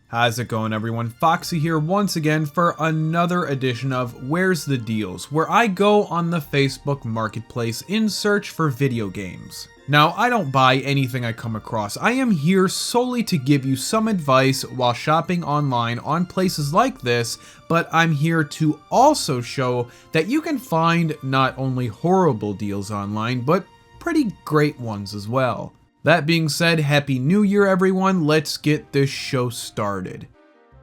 How's it going, everyone? Foxxy here once again for another edition of Where's the Deals, where I go on the Facebook Marketplace in search for video games. Now, I don't buy anything I come across. I am here solely to give you some advice while shopping online on places like this, but I'm here to also show that you can find not only horrible deals online, but pretty great ones as well. That being said, Happy New Year, everyone. Let's get this show started.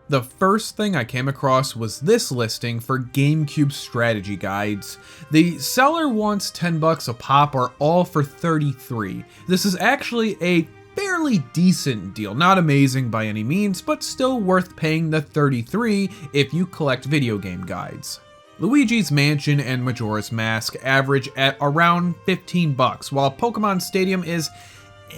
The first thing I came across was this listing for GameCube strategy guides. The seller wants $10 a pop, or all for $33. This is actually a fairly decent deal. Not amazing by any means, but still worth paying the $33 if you collect video game guides. Luigi's Mansion and Majora's Mask average at around $15, while Pokemon Stadium is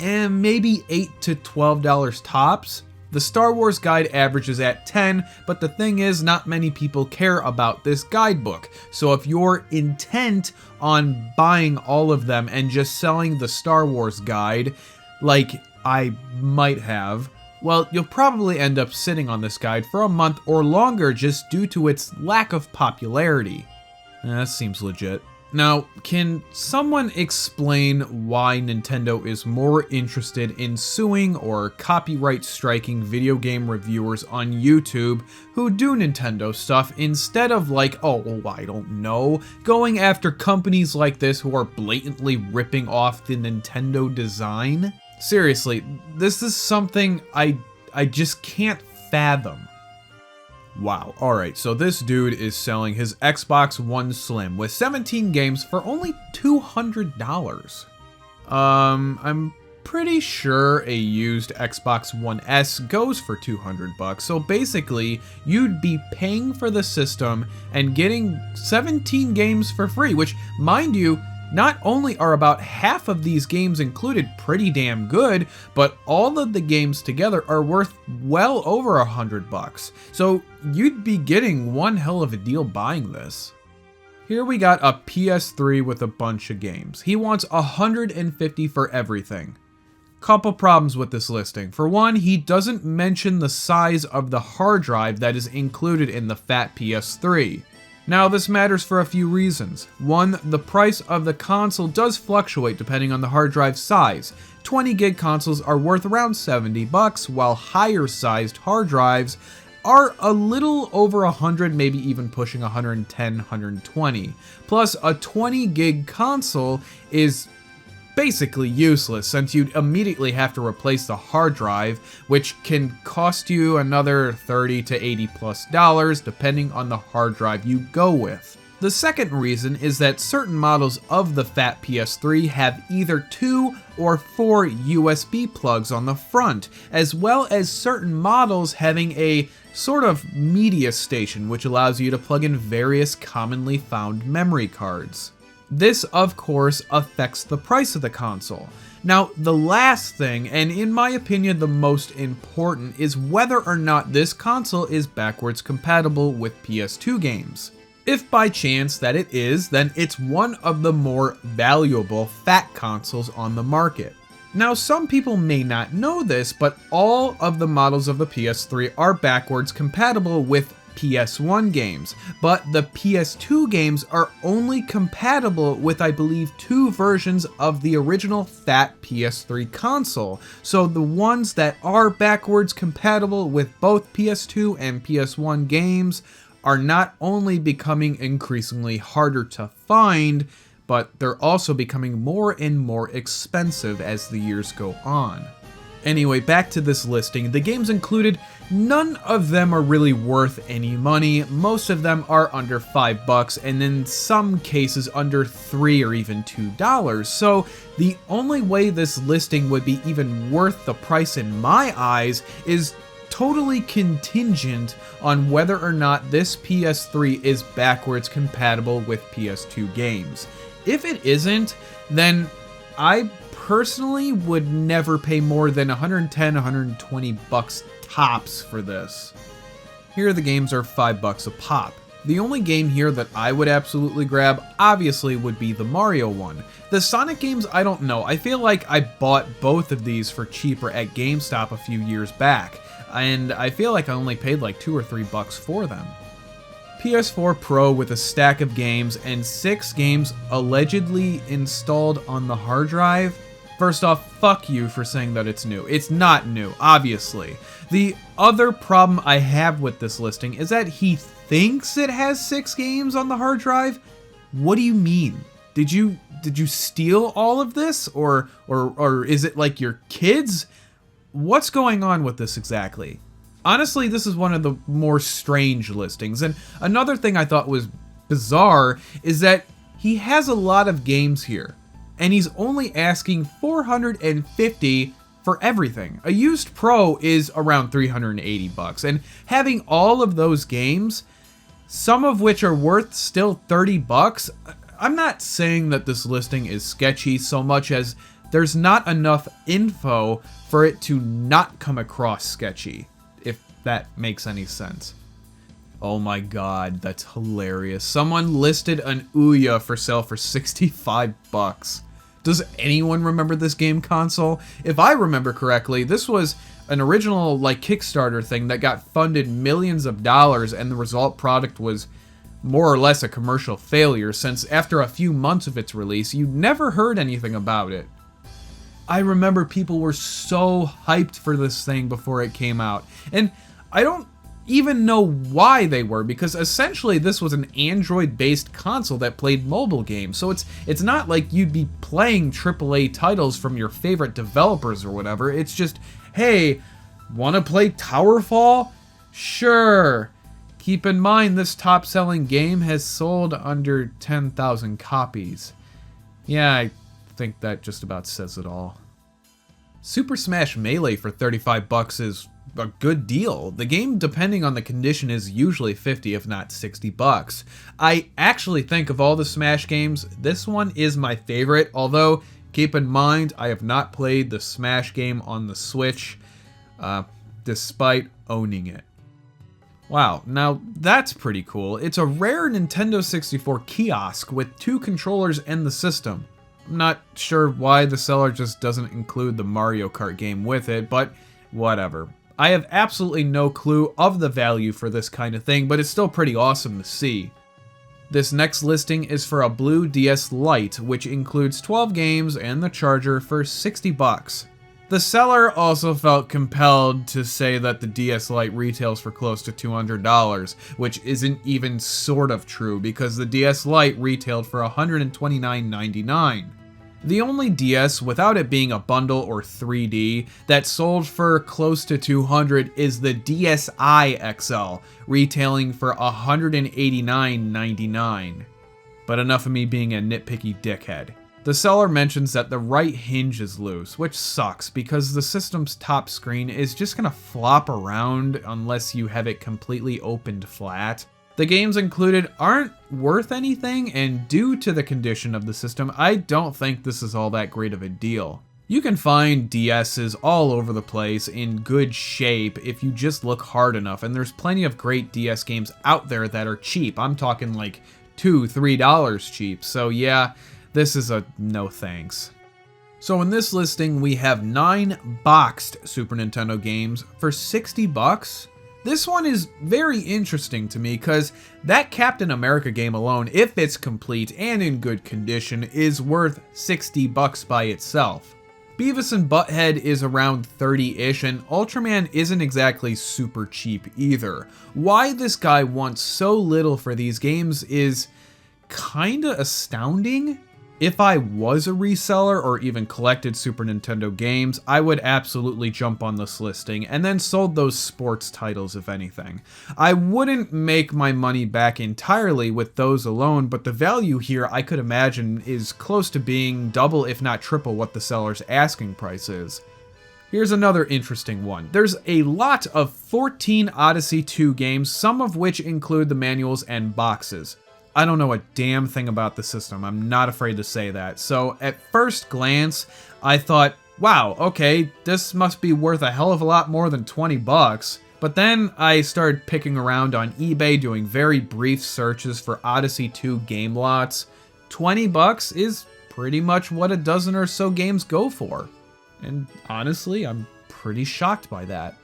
maybe $8 to $12 tops. The Star Wars guide averages at $10, but the thing is, not many people care about this guidebook. So if you're intent on buying all of them and just selling the Star Wars guide, like I might have, well, you'll probably end up sitting on this guide for a month or longer just due to its lack of popularity. That seems legit. Now, can someone explain why Nintendo is more interested in suing or copyright striking video game reviewers on YouTube who do Nintendo stuff instead of I don't know, going after companies like this who are blatantly ripping off the Nintendo design? Seriously, this is something I just can't fathom. Wow, alright, so this dude is selling his Xbox One Slim with 17 games for only $200. I'm pretty sure a used Xbox One S goes for $200, so basically, you'd be paying for the system and getting 17 games for free, which, mind you, not only are about half of these games included pretty damn good, but all of the games together are worth well over $100. So you'd be getting one hell of a deal buying this. Here we got a PS3 with a bunch of games. He wants $150 for everything. Couple problems with this listing. For one, he doesn't mention the size of the hard drive that is included in the fat PS3. Now, this matters for a few reasons. One, the price of the console does fluctuate depending on the hard drive size. 20 gig consoles are worth around $70, while higher sized hard drives are a little over 100, maybe even pushing 110, 120. Plus, a 20 gig console is basically useless since you'd immediately have to replace the hard drive, which can cost you another $30 to $80+ depending on the hard drive you go with. The second reason is that certain models of the fat PS3 have either 2 or 4 USB plugs on the front, as well as certain models having a sort of media station which allows you to plug in various commonly found memory cards. This, of course, affects the price of the console. Now, the last thing, and in my opinion the most important, is whether or not this console is backwards compatible with PS2 games. If by chance that it is, then it's one of the more valuable fat consoles on the market. Now, some people may not know this, but all of the models of the PS3 are backwards compatible with PS1 games, but the PS2 games are only compatible with, I believe, 2 versions of the original fat PS3 console. So the ones that are backwards compatible with both PS2 and PS1 games are not only becoming increasingly harder to find, but they're also becoming more and more expensive as the years go on. Anyway, back to this listing. The games included, none of them are really worth any money. Most of them are under $5, and in some cases under $3 or even $2. So the only way this listing would be even worth the price in my eyes is totally contingent on whether or not this PS3 is backwards compatible with PS2 games. If it isn't, then I personally would never pay more than $110, $120 tops for this. Here the games are $5 a pop. The only game here that I would absolutely grab, obviously, would be the Mario one. The Sonic games, I don't know. I feel like I bought both of these for cheaper at GameStop a few years back. and I feel like I only paid like $2 or $3 for them. PS4 Pro with a stack of games and 6 games allegedly installed on the hard drive. First off, fuck you for saying that it's new. It's not new, obviously. The other problem I have with this listing is that he thinks it has 6 games on the hard drive. What do you mean? Did you steal all of this, or is it like your kids? What's going on with this exactly? Honestly, this is one of the more strange listings, and another thing I thought was bizarre is that he has a lot of games here, and he's only asking $450 for everything. A used Pro is around $380, and having all of those games, some of which are worth still $30, I'm not saying that this listing is sketchy so much as there's not enough info for it to not come across sketchy, if that makes any sense. Oh my god, that's hilarious. Someone listed an Ouya for sale for $65. Does anyone remember this game console? If I remember correctly, this was an original like Kickstarter thing that got funded millions of dollars, and the result product was more or less a commercial failure, since after a few months of its release, you never heard anything about it. I remember people were so hyped for this thing before it came out, and I don't even know why they were, because essentially this was an Android-based console that played mobile games, so it's not like you'd be playing AAA titles from your favorite developers or whatever. It's just, hey, wanna play Towerfall? Sure. Keep in mind, this top-selling game has sold under 10,000 copies. Yeah, I think that just about says it all. Super Smash Melee for $35 is a good deal. The game, depending on the condition, is usually $50 if not $60. I actually think of all the Smash games, this one is my favorite, although keep in mind I have not played the Smash game on the Switch, despite owning it. Wow, now that's pretty cool. It's a rare Nintendo 64 kiosk with 2 controllers and the system. I'm not sure why the seller just doesn't include the Mario Kart game with it, but whatever. I have absolutely no clue of the value for this kind of thing, but it's still pretty awesome to see. This next listing is for a blue DS Lite, which includes 12 games and the charger for $60. The seller also felt compelled to say that the DS Lite retails for close to $200, which isn't even sort of true because the DS Lite retailed for $129.99. The only DS without it being a bundle or 3D that sold for close to $200 is the DSi XL, retailing for $189.99. But enough of me being a nitpicky dickhead. The seller mentions that the right hinge is loose, which sucks because the system's top screen is just gonna flop around unless you have it completely opened flat. The games included aren't worth anything, and due to the condition of the system, I don't think this is all that great of a deal. You can find DSs all over the place in good shape if you just look hard enough, and there's plenty of great DS games out there that are cheap. I'm talking like $2, $3 cheap, so yeah, this is a no thanks. So in this listing, we have 9 boxed Super Nintendo games for $60. This one is very interesting to me because that Captain America game alone, if it's complete and in good condition, is worth $60 by itself. Beavis and Butthead is around 30-ish, and Ultraman isn't exactly super cheap either. Why this guy wants so little for these games is kinda astounding. If I was a reseller or even collected Super Nintendo games, I would absolutely jump on this listing and then sold those sports titles if anything. I wouldn't make my money back entirely with those alone, but the value here I could imagine is close to being double if not triple what the seller's asking price is. Here's another interesting one. There's a lot of 14 Odyssey 2 games, some of which include the manuals and boxes. I don't know a damn thing about the system, I'm not afraid to say that. So at first glance, I thought, wow, okay, this must be worth a hell of a lot more than $20. But then I started picking around on eBay doing very brief searches for Odyssey 2 game lots. $20 is pretty much what a dozen or so games go for. And honestly, I'm pretty shocked by that.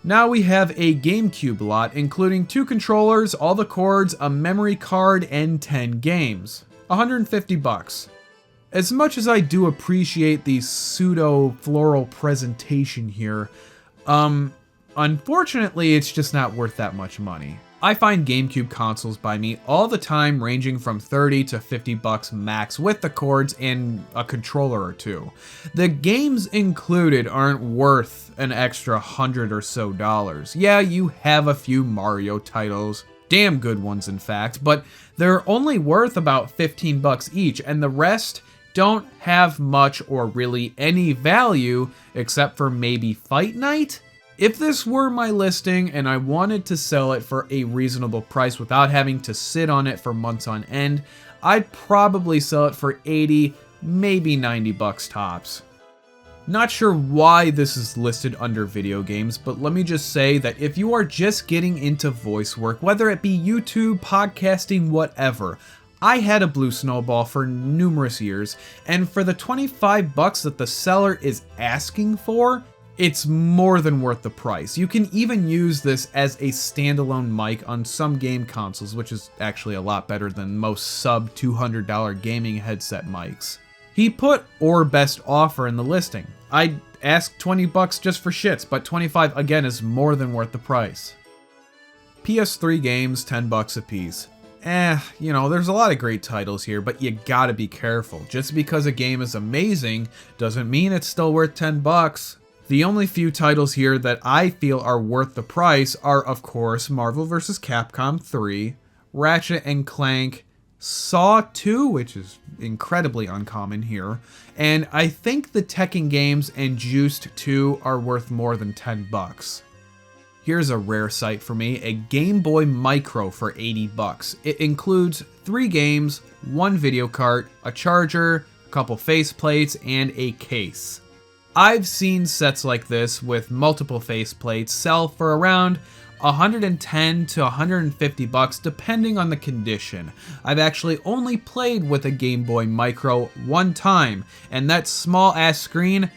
Now we have a GameCube lot, including 2 controllers, all the cords, a memory card, and 10 games. 150 bucks. As much as I do appreciate the pseudo-floral presentation here, unfortunately it's just not worth that much money. I find GameCube consoles buy me all the time ranging from 30 to 50 bucks max with the cords and a controller or 2. The games included aren't worth an extra $100 or so. Yeah, you have a few Mario titles, damn good ones in fact, but they're only worth about 15 bucks each, and the rest don't have much or really any value except for maybe Fight Night? If this were my listing and I wanted to sell it for a reasonable price without having to sit on it for months on end, I'd probably sell it for 80, maybe 90 bucks tops. Not sure why this is listed under video games, but let me just say that if you are just getting into voice work, whether it be YouTube, podcasting, whatever, I had a blue Snowball for numerous years, and for the 25 bucks that the seller is asking for, it's more than worth the price. You can even use this as a standalone mic on some game consoles, which is actually a lot better than most sub $200 gaming headset mics. He put or best offer in the listing. I'd ask 20 bucks just for shits, but 25 again is more than worth the price. PS3 games, 10 bucks a piece. You know, there's a lot of great titles here, but you gotta be careful. Just because a game is amazing doesn't mean it's still worth 10 bucks. The only few titles here that I feel are worth the price are, of course, Marvel vs. Capcom 3, Ratchet & Clank, Saw 2, which is incredibly uncommon here, and I think the Tekken games and Juiced 2 are worth more than 10 bucks. Here's a rare sight for me, a Gameboy Micro for 80 bucks. It includes 3 games, 1 video cart, a charger, a couple faceplates, and a case. I've seen sets like this with multiple faceplates sell for around 110 to 150 bucks depending on the condition. I've actually only played with a Game Boy Micro one time, and that small ass screen,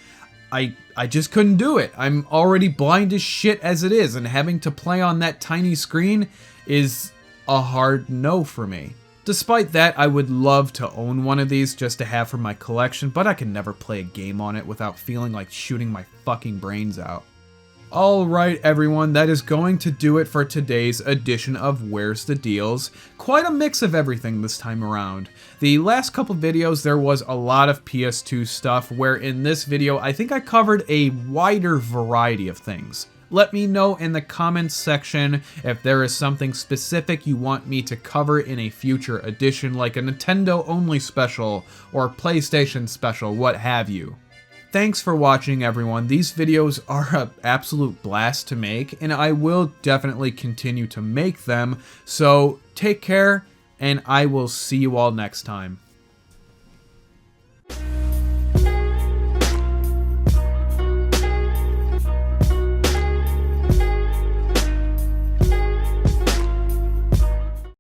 I just couldn't do it. I'm already blind as shit as it is, and having to play on that tiny screen is a hard no for me. Despite that, I would love to own one of these just to have for my collection, but I can never play a game on it without feeling like shooting my fucking brains out. Alright everyone, that is going to do it for today's edition of Where's the Deals. Quite a mix of everything this time around. The last couple videos there was a lot of PS2 stuff, where in this video I think I covered a wider variety of things. Let me know in the comments section if there is something specific you want me to cover in a future edition, like a Nintendo only special or PlayStation special, what have you. Thanks for watching everyone. These videos are an absolute blast to make, and I will definitely continue to make them, so take care, and I will see you all next time.